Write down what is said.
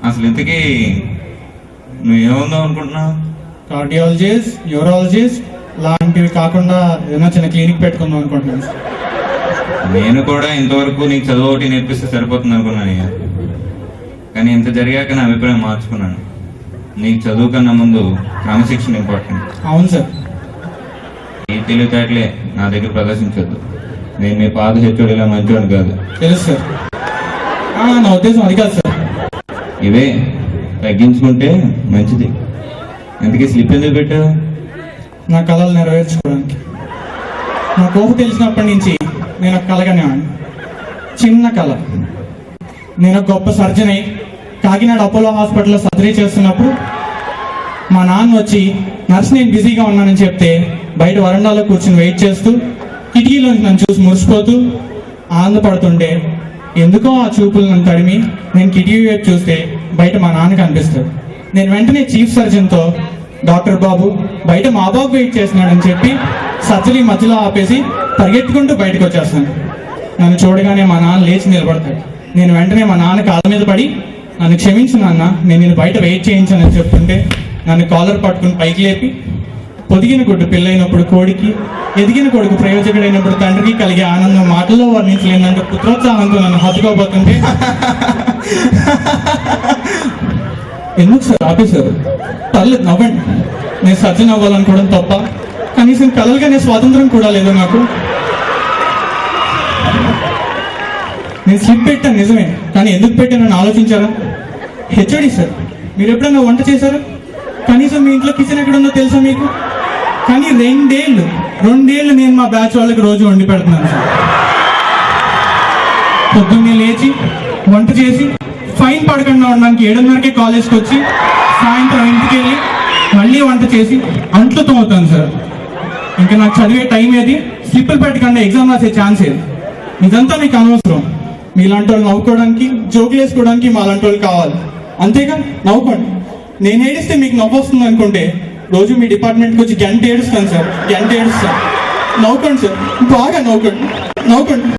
అసలు ఇంతకీ నువ్వేముందాం అనుకుంటున్నావు? కార్డియాలజిస్ట్, న్యూరాలజిస్ట్ లాంటివి కాకుండా ఏదైనా చిన్న క్లినిక్ పెట్టుకుందాం అనుకుంటున్నాను సార్. నేను కూడా ఇంతవరకు నీకు చదువు ఒకటి నేర్పిస్తే సరిపోతుంది అనుకున్నాను, కానీ ఇంత జరిగాక నా అభిప్రాయం మార్చుకున్నాను. నీకు చదువు కన్నా ముందు క్రమశిక్షణ ఇంపార్టెంట్. అవును సార్. ఈ తెలివితేటలే నా దగ్గర ప్రదర్శించొద్దు. నేను మీ పాత హెచ్ఓడిలా మంచివాడు కాదు. తెలుసు సార్. నా ఉద్దేశం అది కాదు సార్. ఇవే తగ్గించుకుంటే మంచిది. ఎందుకే స్లిప్ ఎందుకు పెట్టావు? నా కళలు నెరవేర్చుకోవడానికి. నా కోప తెలిసినప్పటి నుంచి నేను ఒక కలగానేవాడిని. చిన్న కళ, నేను ఒక గొప్ప సర్జన్ అయి కాకినాడ అపోలో హాస్పిటల్లో సర్జరీ చేస్తున్నప్పుడు మా నాన్న వచ్చి నర్స్ నేను బిజీగా ఉన్నానని చెప్తే బయట వరండాలో కూర్చుని వెయిట్ చేస్తూ కిటికీలోంచి నన్ను చూసి మురిసిపోతూ ఆనందపడుతుంటే ఎందుకో ఆ చూపులు నన్ను తడిమి నేను కిటికీ వైపు చూస్తే బయట మా నాన్న కనిపిస్తాడు. నేను వెంటనే చీఫ్ సర్జన్తో, డాక్టర్ బాబు బయట మా బాబు వెయిట్ చేస్తున్నాడని చెప్పి సర్జరీ మధ్యలో ఆపేసి పరిగెత్తుకుంటూ బయటకు వచ్చేస్తాను. నన్ను చూడగానే మా నాన్న లేచి నిలబడతాడు. నేను వెంటనే మా నాన్న కాళ్ళ మీద పడి నన్ను క్షమించు నాన్న, నేను బయట వెయిట్ చేయించానని చెప్తుంటే నన్ను కాలర్ పట్టుకుని పైకి లేపి పొదిగిన గుడ్డు పెళ్ళైనప్పుడు కోడికి, ఎదిగిన కొడుకు ప్రయోజకుడైనప్పుడు తండ్రికి కలిగే ఆనందం మాటల్లో వర్ణించలేనంటే పుత్రోత్సాహంతో నన్ను హత్తుకోబోతుంటే ఎందుకు సార్ ఆపేశారు? పర్లేదు నవ్వండి. నేను సర్జన్ అవ్వాలనుకోవడం తప్ప కనీసం కలలుగానే స్వాతంత్రం కూడా లేదు నాకు. నేను స్లిప్ పెట్టాను నిజమే, కానీ ఎందుకు పెట్టానని ఆలోచించారా? హెచ్ఓడి సార్, మీరు ఎప్పుడైనా వంట చేశారా? కనీసం మీ ఇంట్లో కిచెన్ ఎక్కడుందో తెలుసా మీకు? కానీ రెండేళ్ళు నేను మా బ్యాచ్ వాళ్ళకి రోజు వండి పెడుతున్నాను సార్. పొద్దున్నే లేచి వంట చేసి ఫైన్ పడకుండా ఉండడానికి 7:30కే కాలేజ్కి వచ్చి సాయంత్రం ఇంటికి వెళ్ళి మళ్ళీ వంట చేసి అంట్లు తోముతాను సార్. ఇంకా నాకు చదివే టైం ఏది? స్లిప్పులు పెట్టకుండా ఎగ్జామ్ రాసే ఛాన్స్ ఏది? ఇదంతా మీకు అనవసరం. మీలాంటి వాళ్ళు నవ్వుకోవడానికి, జోకులు వేసుకోవడానికి మాలాంటి వాళ్ళు కావాలి. అంతేగా, నవ్వుకోండి. నేను ఏడిస్తే మీకు నవ్వు వస్తుంది అనుకుంటే రోజు మీ డిపార్ట్మెంట్కి వచ్చి గంట ఏడుస్తాను సార్. నవ్వుకోండి సార్, బాగా నవ్వుకోండి.